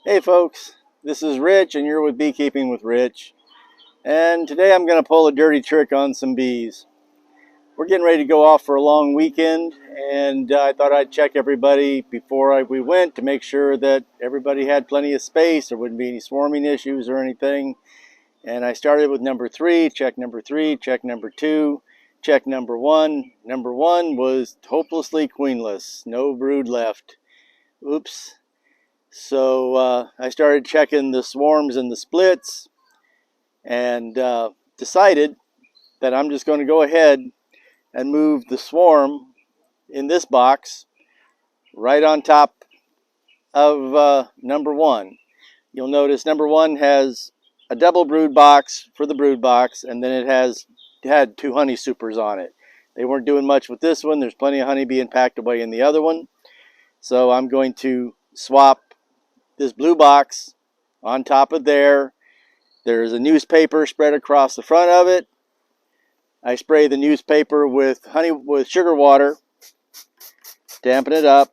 Hey folks, this is Rich and you're with Beekeeping with Rich. And today I'm going to pull a dirty trick on some bees. We're getting ready to go off for a long weekend, and I thought I'd check everybody before we went to make sure that everybody had plenty of space, there wouldn't be any swarming issues or anything. And I started with number 3, check number 3, check number 2, check number 1. Number 1 was hopelessly queenless, no brood left. Oops. So I started checking the swarms and the splits, and decided that I'm just going to go ahead and move the swarm in this box right on top of number 1. You'll notice number 1 has a double brood box for the brood box, and then it had 2 honey supers on it. They weren't doing much with this one. There's plenty of honey being packed away in the other one. So I'm going to swap this blue box on top of there. There's a newspaper spread across the front of it. I spray the newspaper with sugar water, dampen it up.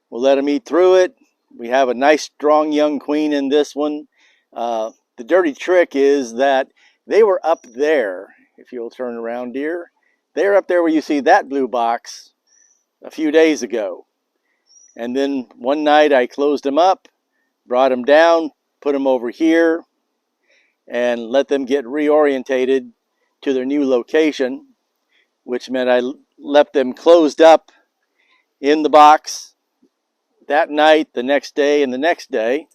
We'll let them eat through it. We have a nice strong young queen in this one. The dirty trick is that they were up there. If you'll turn around, dear, they're up there where you see that blue box a few days ago. And then one night I closed them up, brought them down, put them over here, and let them get reorientated to their new location, which meant I left them closed up in the box that night, the next day, and the next day,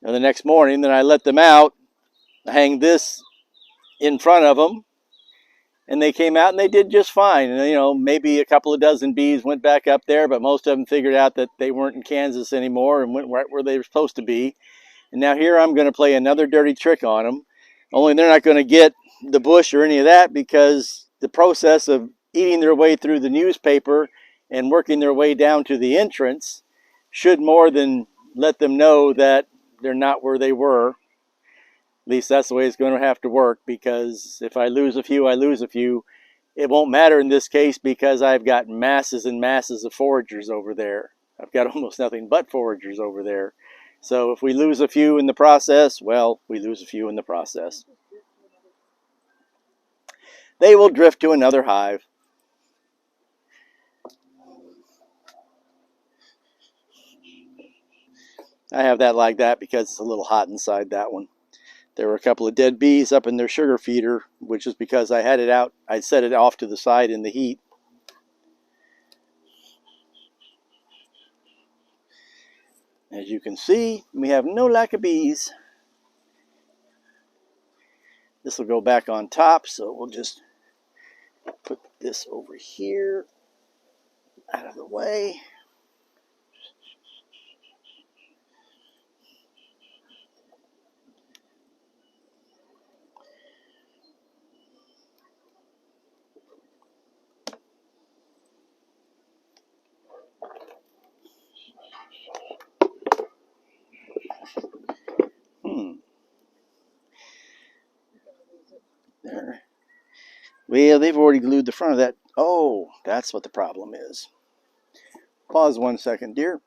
and the next morning. Then I let them out, hang this in front of them, and they came out and they did just fine. And maybe a couple of dozen bees went back up there, but most of them figured out that they weren't in Kansas anymore and went right where they were supposed to be. And now here I'm going to play another dirty trick on them, only they're not going to get the bush or any of that, because the process of eating their way through the newspaper and working their way down to the entrance should more than let them know that they're not where they were. At least that's the way it's going to have to work, because if I lose a few, I lose a few. It won't matter in this case because I've got masses and masses of foragers over there. I've got almost nothing but foragers over there. So if we lose a few in the process, well, we lose a few in the process. They will drift to another hive. I have that like that because it's a little hot inside that one. There were a couple of dead bees up in their sugar feeder, which is because I had it out. I'd set it off to the side in the heat. As you can see, we have no lack of bees. This will go back on top, so we'll just put this over here out of the way. There. Well, they've already glued the front of that. Oh, that's what the problem is. Pause 1 second, dear.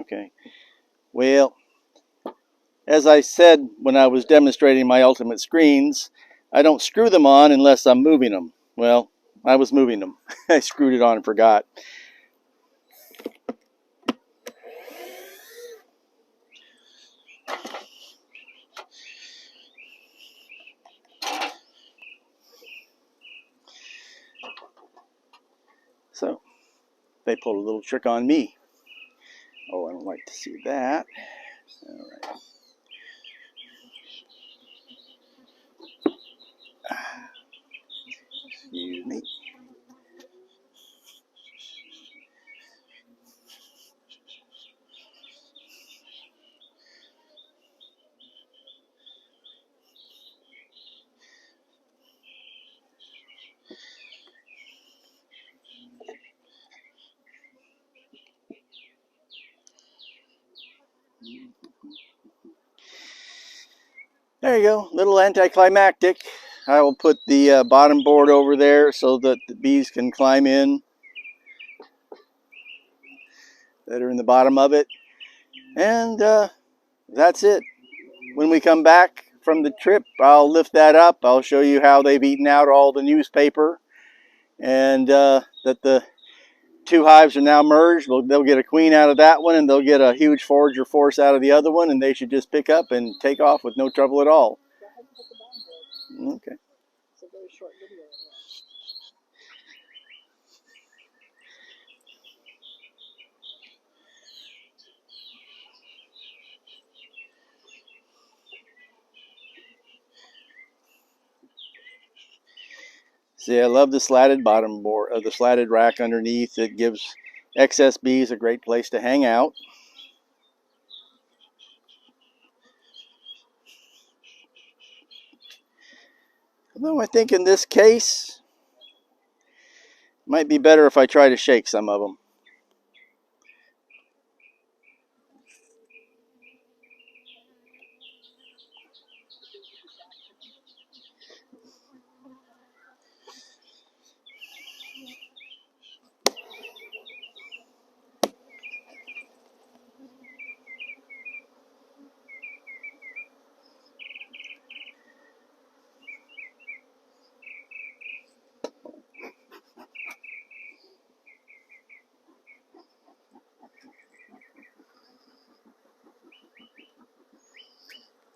Okay. Well, as I said when I was demonstrating my ultimate screens, I don't screw them on unless I'm moving them. Well, I was moving them. I screwed it on and forgot. So they pulled a little trick on me. Oh, I don't like to see that. All right. Excuse me. There you go, little anticlimactic. I will put the bottom board over there so that the bees can climb in that are in the bottom of it. And that's it. When we come back from the trip, I'll lift that up. I'll show you how they've eaten out all the newspaper, and that the two hives are now merged. They'll get a queen out of that one, and they'll get a huge forager force out of the other one, and they should just pick up and take off with no trouble at all. Okay. It's a very short video. See, I love the slatted bottom board, the slatted rack underneath. It gives excess bees a great place to hang out. Although I think in this case, it might be better if I try to shake some of them.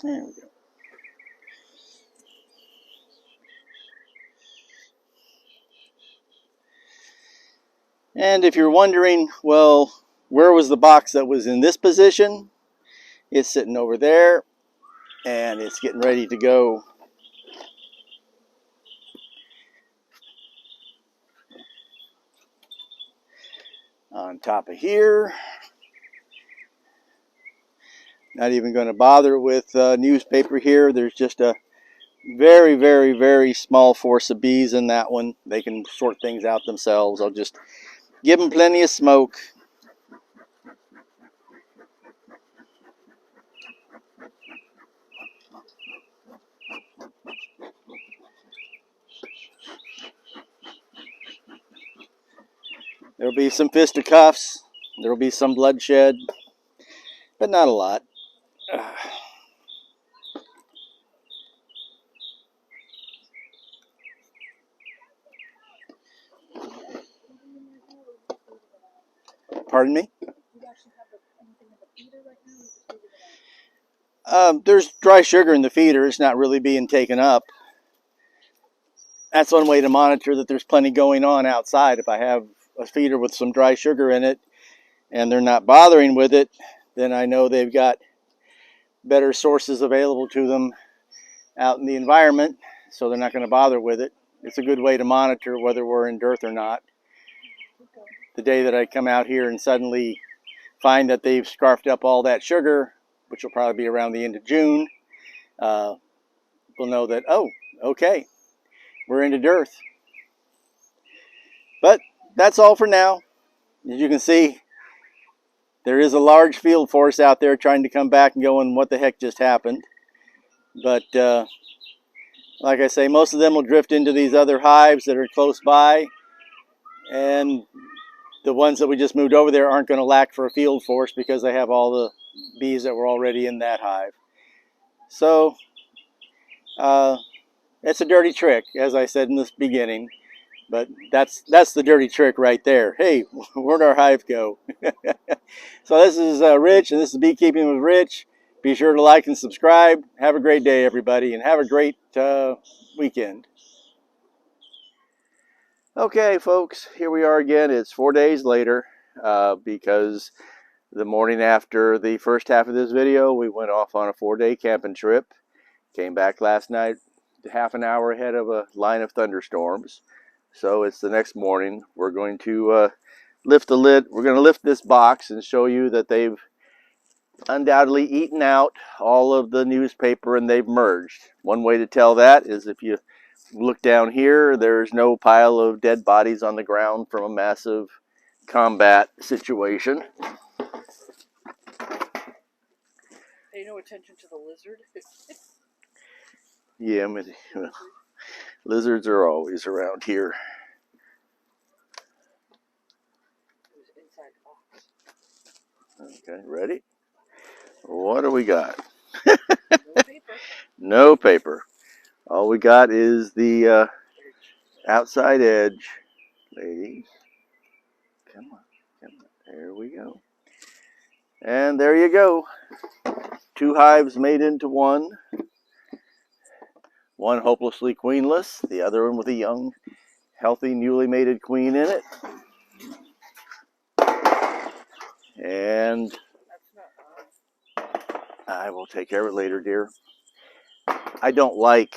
There we go. And if you're wondering, well, where was the box that was in this position? It's sitting over there, and it's getting ready to go on top of here. Not even going to bother with newspaper here. There's just a very, very, very small force of bees in that one. They can sort things out themselves. I'll just give them plenty of smoke. There'll be some fisticuffs. There'll be some bloodshed, but not a lot. Pardon me? There's dry sugar in the feeder. It's not really being taken up. That's one way to monitor that there's plenty going on outside. If I have a feeder with some dry sugar in it and they're not bothering with it, then I know they've got better sources available to them out in the environment, so they're not going to bother with it. It's a good way to monitor whether we're in dearth or not. The day that I come out here and suddenly find that they've scarfed up all that sugar, which will probably be around the end of June, we'll know that, oh, okay, we're into dearth. But that's all for now. As you can see, there is a large field force out there trying to come back and going, what the heck just happened? But like I say, most of them will drift into these other hives that are close by, and the ones that we just moved over there aren't going to lack for a field force because they have all the bees that were already in that hive. So it's a dirty trick, as I said in the beginning, but that's the dirty trick right there. Hey, where'd our hive go? So this is Rich, and this is Beekeeping with Rich. Be sure to like and subscribe. Have a great day, everybody, and have a great weekend. Okay, folks, here we are again. It's 4 days later because The morning after the first half of this video, we went off on a 4-day camping trip. Came back last night half an hour ahead of a line of thunderstorms. So it's the next morning. We're going to lift the lid. We're going to lift this box and show you that they've undoubtedly eaten out all of the newspaper and they've merged. One way to tell that is if you look down here, there's no pile of dead bodies on the ground from a massive combat situation. Pay no attention to the lizard. Yeah, lizards are always around here. Inside the box. Okay, ready? What do we got? No paper. No paper. All we got is the outside edge. Ladies, come on, come on. There we go. And there you go. 2 hives made into one. One hopelessly queenless, the other one with a young, healthy, newly mated queen in it. And I will take care of it later, dear. I don't like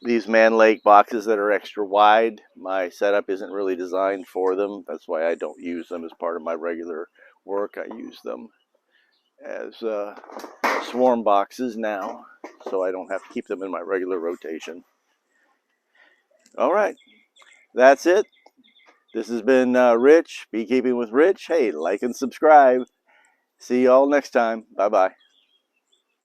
these man lake boxes that are extra wide. My setup isn't really designed for them. That's why I don't use them as part of my regular work. I use them as swarm boxes now, so I don't have to keep them in my regular rotation. All right, that's it. This has been Rich, Beekeeping with Rich. Hey, like and subscribe. See you all next time. Bye-bye.